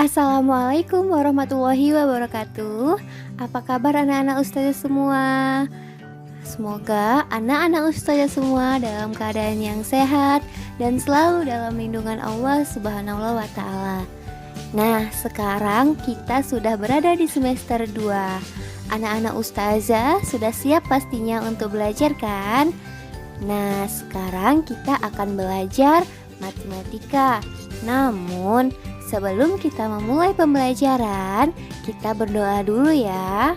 Assalamualaikum warahmatullahi wabarakatuh. Apa kabar anak-anak ustazah semua? Semoga anak-anak ustazah semua dalam keadaan yang sehat dan selalu dalam lindungan Allah Subhanahu wa Ta'ala. Nah, sekarang kita sudah berada di semester 2. Anak-anak ustazah sudah siap pastinya untuk belajar kan? Nah, sekarang kita akan belajar matematika. Namun, sebelum kita memulai pembelajaran, kita berdoa dulu ya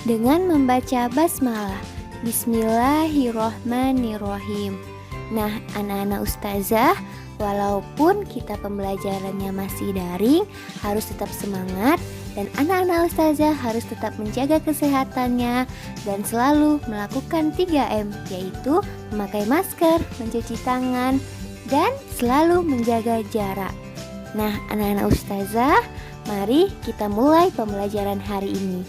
dengan membaca basmalah. Bismillahirrohmanirrohim. Nah, anak-anak ustazah, walaupun kita pembelajarannya masih daring, harus tetap semangat dan anak-anak ustazah harus tetap menjaga kesehatannya dan selalu melakukan 3M, yaitu memakai masker, mencuci tangan, dan selalu menjaga jarak. Nah, anak-anak ustazah, mari kita mulai pembelajaran hari ini.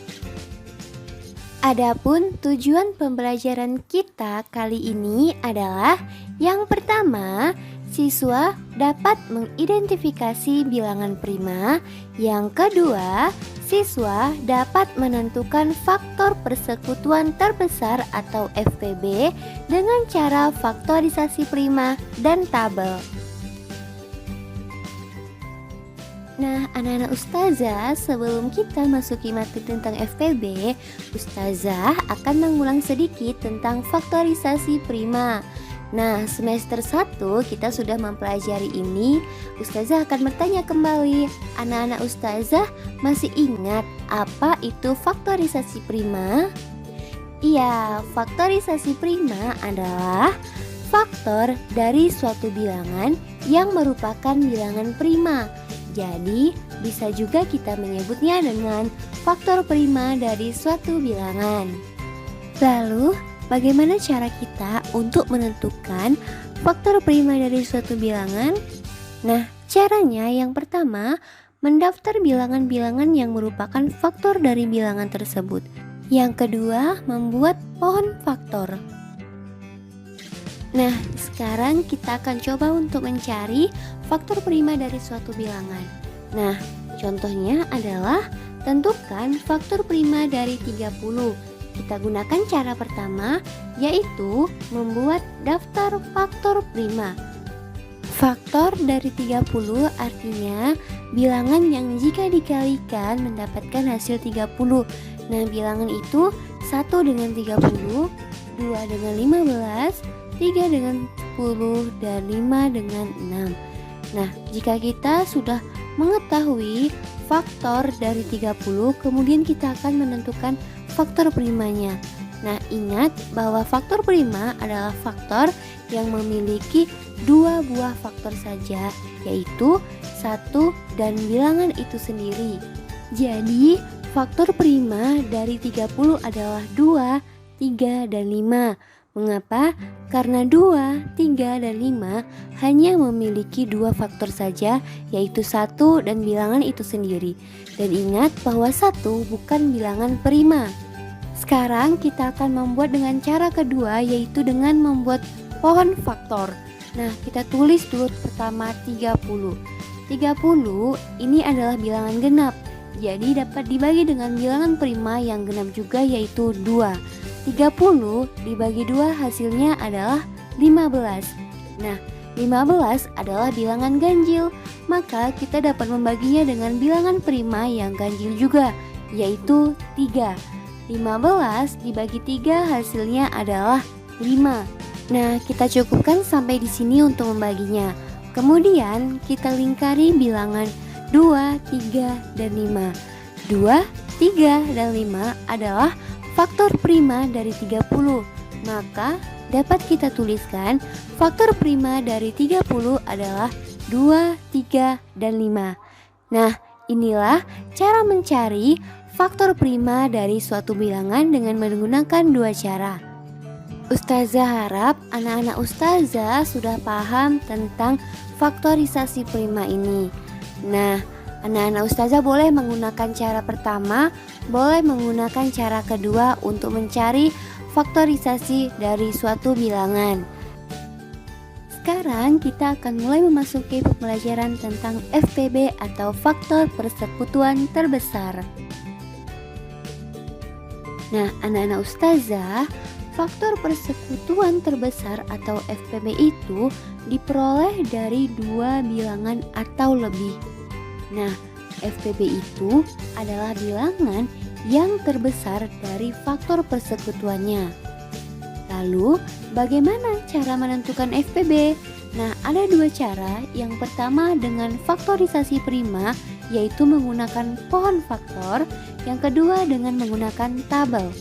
Adapun tujuan pembelajaran kita kali ini adalah yang pertama, siswa dapat mengidentifikasi bilangan prima. Yang kedua, siswa dapat menentukan faktor persekutuan terbesar atau FPB dengan cara faktorisasi prima dan tabel. Nah, anak-anak ustazah, sebelum kita masuki materi tentang FPB, ustazah akan mengulang sedikit tentang faktorisasi prima. Nah, semester 1 kita sudah mempelajari ini. Ustazah akan bertanya kembali, anak-anak ustazah masih ingat apa itu faktorisasi prima? Iya, faktorisasi prima adalah faktor dari suatu bilangan yang merupakan bilangan prima. Jadi, bisa juga kita menyebutnya dengan faktor prima dari suatu bilangan. Lalu, bagaimana cara kita untuk menentukan faktor prima dari suatu bilangan? Nah, caranya yang pertama, mendaftar bilangan-bilangan yang merupakan faktor dari bilangan tersebut. Yang kedua, membuat pohon faktor. Nah, sekarang kita akan coba untuk mencari faktor prima dari suatu bilangan. Nah, contohnya adalah tentukan faktor prima dari 30. Kita gunakan cara pertama, yaitu membuat daftar faktor prima. Faktor dari 30 artinya bilangan yang jika dikalikan mendapatkan hasil 30. Nah, bilangan itu 1 dengan 30, 2 dengan 15, 3 dengan 10, dan 5 dengan 6. Nah, jika kita sudah mengetahui faktor dari 30, kemudian kita akan menentukan faktor primanya. Nah, ingat bahwa faktor prima adalah faktor yang memiliki 2 buah faktor saja, yaitu 1 dan bilangan itu sendiri. Jadi, faktor prima dari 30 adalah 2, 3, dan 5. Mengapa? Karena 2, 3, dan 5 hanya memiliki 2 faktor saja, yaitu 1 dan bilangan itu sendiri. Dan ingat bahwa 1 bukan bilangan prima. Sekarang kita akan membuat dengan cara kedua, yaitu dengan membuat pohon faktor. Nah, kita tulis dulu pertama 30. 30 ini adalah bilangan genap, jadi dapat dibagi dengan bilangan prima yang genap juga, yaitu 2. 30 dibagi 2 hasilnya adalah 15. Nah, 15 adalah bilangan ganjil, maka kita dapat membaginya dengan bilangan prima yang ganjil juga, yaitu 3. 15 dibagi 3 hasilnya adalah 5. Nah, kita cukupkan sampai di sini untuk membaginya. Kemudian kita lingkari bilangan 2, 3, dan 5. 2, 3, dan 5 adalah faktor prima dari 30, maka dapat kita tuliskan faktor prima dari 30 adalah 2, 3, dan 5. Nah, inilah cara mencari faktor prima dari suatu bilangan dengan menggunakan 2 cara. Ustazah harap anak-anak ustazah sudah paham tentang faktorisasi prima ini. Nah, anak-anak ustazah boleh menggunakan cara pertama, boleh menggunakan cara kedua untuk mencari faktorisasi dari suatu bilangan. Sekarang sekarang kita akan mulai memasuki pembelajaran tentang FPB atau faktor persekutuan terbesar. Nah, anak-anak ustazah, faktor persekutuan terbesar atau FPB itu diperoleh dari dua bilangan atau lebih. Nah, FPB itu adalah bilangan yang terbesar dari faktor persekutuannya. Lalu, bagaimana cara menentukan FPB? Nah, ada dua cara. Yang pertama dengan faktorisasi prima, yaitu menggunakan pohon faktor. Yang kedua dengan menggunakan tabel.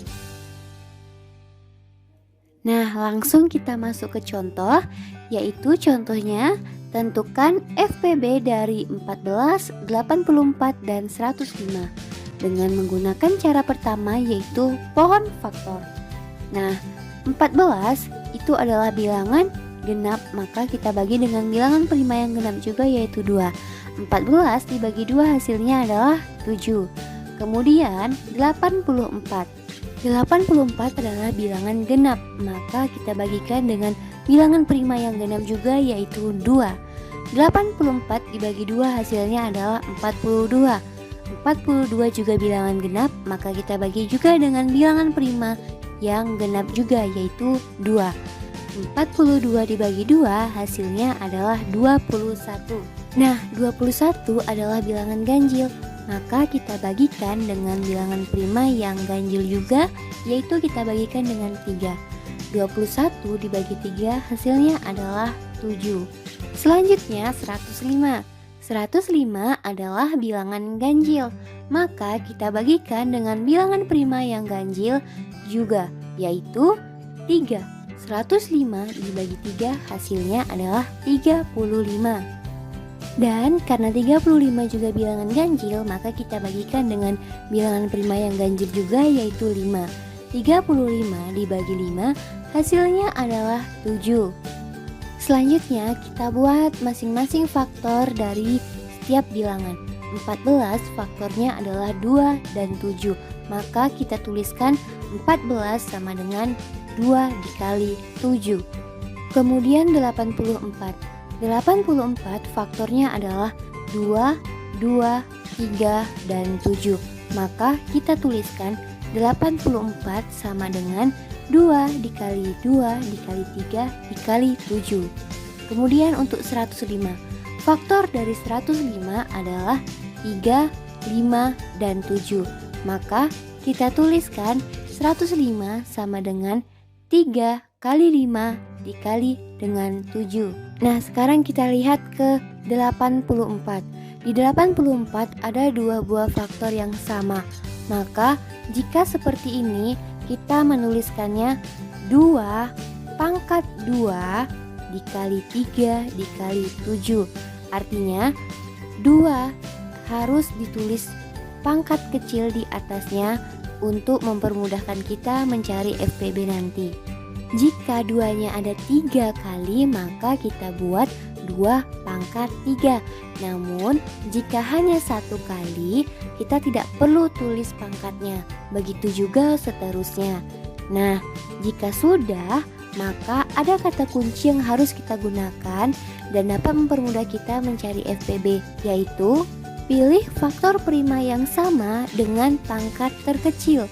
Nah, langsung kita masuk ke contoh, yaitu contohnya tentukan FPB dari 14, 84, dan 105 dengan menggunakan cara pertama yaitu pohon faktor. Nah, 14 itu adalah bilangan genap, maka kita bagi dengan bilangan prima yang genap juga yaitu 2. 14 dibagi 2 hasilnya adalah 7. Kemudian 84. 84 adalah bilangan genap, maka kita bagikan dengan bilangan prima yang genap juga yaitu 2. 84 dibagi 2 hasilnya adalah 42. 42 juga bilangan genap, maka kita bagi juga dengan bilangan prima yang genap juga yaitu 2. 42 dibagi 2 hasilnya adalah 21. Nah, 21 adalah bilangan ganjil, maka kita bagikan dengan bilangan prima yang ganjil juga yaitu kita bagikan dengan 3. 21 dibagi 3 hasilnya adalah 7. Selanjutnya 105. 105 adalah bilangan ganjil, maka kita bagikan dengan bilangan prima yang ganjil juga yaitu 3. 105 dibagi 3 hasilnya adalah 35. Dan karena 35 juga bilangan ganjil, maka kita bagikan dengan bilangan prima yang ganjil juga yaitu 5. 35 dibagi 5 hasilnya adalah 7. Selanjutnya kita buat masing-masing faktor dari setiap bilangan. 14 faktornya adalah 2 dan 7, maka kita tuliskan 14 sama dengan 2 dikali 7. Kemudian 84. 84 faktornya adalah 2, 2, 3, dan 7, maka kita tuliskan 84 sama dengan 2 dikali 2 dikali 3 dikali 7. Kemudian untuk 105, faktor dari 105 adalah 3, 5, dan 7, maka kita tuliskan 105 sama dengan 3 kali 5 dikali dengan 7. Nah, sekarang kita lihat ke 84. Di 84 ada dua buah faktor yang sama, maka jika seperti ini kita menuliskannya 2 pangkat 2 dikali 3 dikali 7. Artinya 2 harus ditulis pangkat kecil di atasnya untuk mempermudahkan kita mencari FPB nanti. Jika 2-nya ada 3 kali, maka kita buat 2 pangkat 3. Namun jika hanya 1 kali, kita tidak perlu tulis pangkatnya. Begitu juga seterusnya. Nah, jika sudah, maka ada kata kunci yang harus kita gunakan dan dapat mempermudah kita mencari FPB, yaitu pilih faktor prima yang sama dengan pangkat terkecil.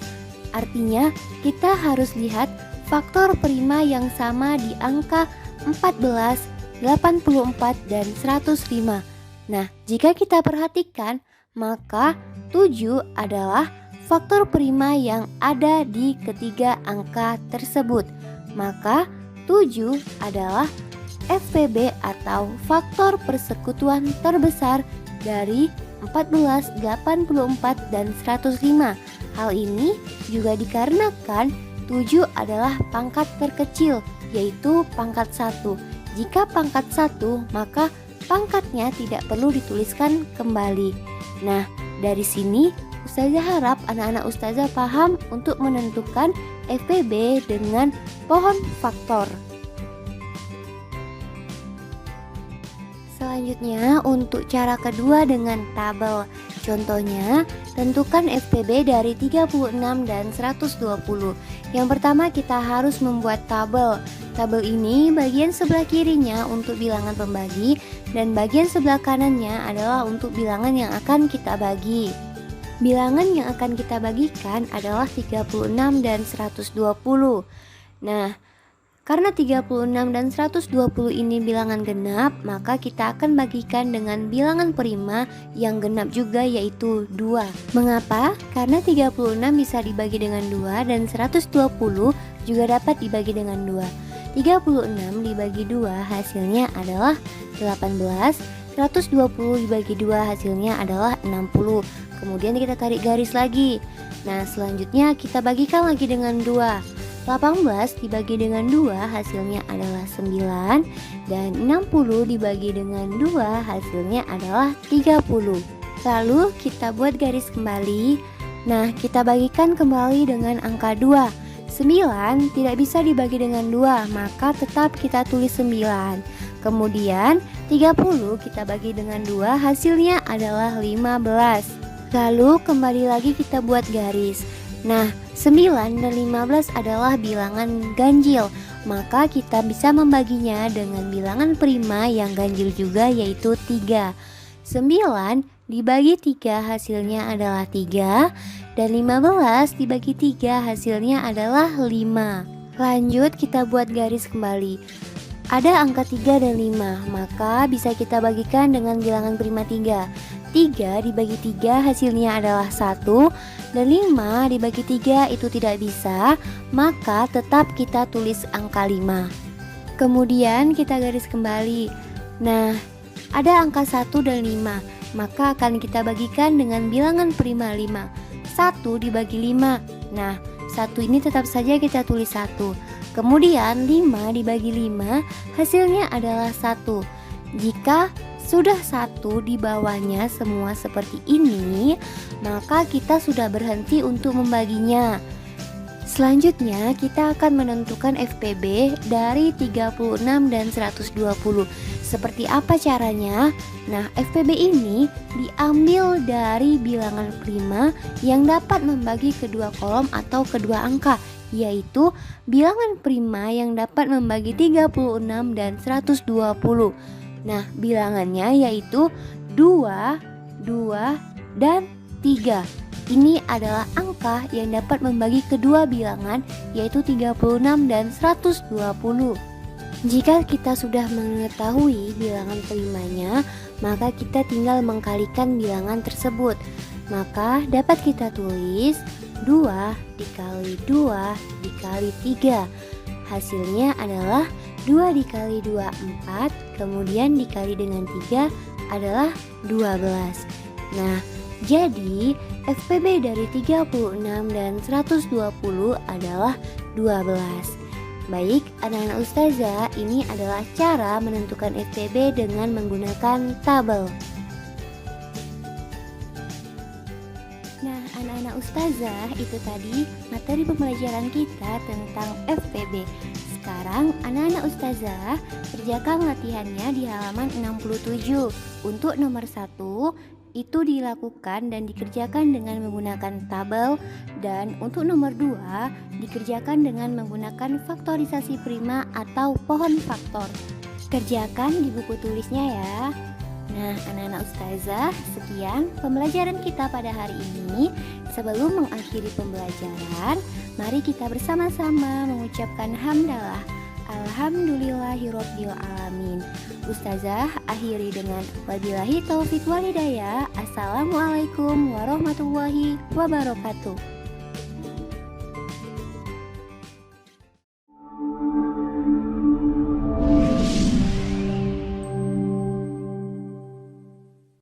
Artinya kita harus lihat faktor prima yang sama di angka 14, 84, dan 105. Nah, jika kita perhatikan, maka 7 adalah faktor prima yang ada di ketiga angka tersebut. Maka 7 adalah FPB atau faktor persekutuan terbesar dari 14, 84, dan 105. Hal ini juga dikarenakan 7 adalah pangkat terkecil, yaitu pangkat 1. Jika pangkat 1, maka pangkatnya tidak perlu dituliskan kembali. Nah, dari sini Ustazah harap anak-anak Ustazah paham untuk menentukan FPB dengan pohon faktor. Selanjutnya untuk cara kedua dengan tabel. Contohnya, tentukan FPB dari 36 dan 120. Yang pertama kita harus membuat tabel. Tabel ini bagian sebelah kirinya untuk bilangan pembagi dan bagian sebelah kanannya adalah untuk bilangan yang akan kita bagi. Bilangan yang akan kita bagikan adalah 36 dan 120. Nah, karena 36 dan 120 ini bilangan genap, maka kita akan bagikan dengan bilangan prima yang genap juga, yaitu 2. Mengapa? Karena 36 bisa dibagi dengan 2 dan 120 juga dapat dibagi dengan 2. 36 dibagi 2 hasilnya adalah 18. 120 dibagi 2 hasilnya adalah 60. Kemudian kita tarik garis lagi. Nah, selanjutnya kita bagikan lagi dengan 2. 18 dibagi dengan 2 hasilnya adalah 9. Dan 60 dibagi dengan 2 hasilnya adalah 30. Lalu kita buat garis kembali. Nah, kita bagikan kembali dengan angka 2. 9 tidak bisa dibagi dengan 2, maka tetap kita tulis 9. Kemudian 30 kita bagi dengan 2 hasilnya adalah 15. Lalu kembali lagi kita buat garis. Nah, 9 dan 15 adalah bilangan ganjil, maka kita bisa membaginya dengan bilangan prima yang ganjil juga, yaitu 3. 9 dibagi 3 hasilnya adalah 3. Dan 15 dibagi 3 hasilnya adalah 5. Lanjut kita buat garis kembali. Ada angka 3 dan 5, maka bisa kita bagikan dengan bilangan prima 3. 3 dibagi 3 hasilnya adalah 1. Dan 5 dibagi 3 itu tidak bisa, maka tetap kita tulis angka 5. Kemudian kita garis kembali. Nah, ada angka 1 dan 5, maka akan kita bagikan dengan bilangan prima 5. 1 dibagi 5. Nah, 1 ini tetap saja kita tulis 1. Kemudian 5 dibagi 5 hasilnya adalah 1. Jika sudah 1 di bawahnya semua seperti ini, maka kita sudah berhenti untuk membaginya. Selanjutnya kita akan menentukan FPB dari 36 dan 120. Seperti apa caranya? Nah, FPB ini diambil dari bilangan prima yang dapat membagi kedua kolom atau kedua angka, yaitu bilangan prima yang dapat membagi 36 dan 120. Nah, bilangannya yaitu 2, 2, dan 3. Ini adalah angka yang dapat membagi kedua bilangan, yaitu 36 dan 120. Jika kita sudah mengetahui bilangan primanya, maka kita tinggal mengkalikan bilangan tersebut. Maka dapat kita tulis 2 dikali 2 dikali 3. Hasilnya adalah 2 dikali 2, 4. Kemudian dikali dengan 3 adalah 12. Nah, jadi FPB dari 36 dan 120 adalah 12. Baik, anak-anak ustazah, ini adalah cara menentukan FPB dengan menggunakan tabel. Nah, anak-anak ustazah, itu tadi materi pembelajaran kita tentang FPB. Sekarang anak-anak ustazah kerjakan latihannya di halaman 67. Untuk nomor 1 itu dilakukan dan dikerjakan dengan menggunakan tabel, dan untuk nomor 2 dikerjakan dengan menggunakan faktorisasi prima atau pohon faktor. Kerjakan di buku tulisnya ya. Nah, anak-anak ustazah, sekian pembelajaran kita pada hari ini. Sebelum mengakhiri pembelajaran, mari kita bersama-sama mengucapkan hamdalah. Alhamdulillahirobbil alamin. Ustazah akhiri dengan wabillahi taufik walhidayah. Assalamualaikum warahmatullahi wabarakatuh.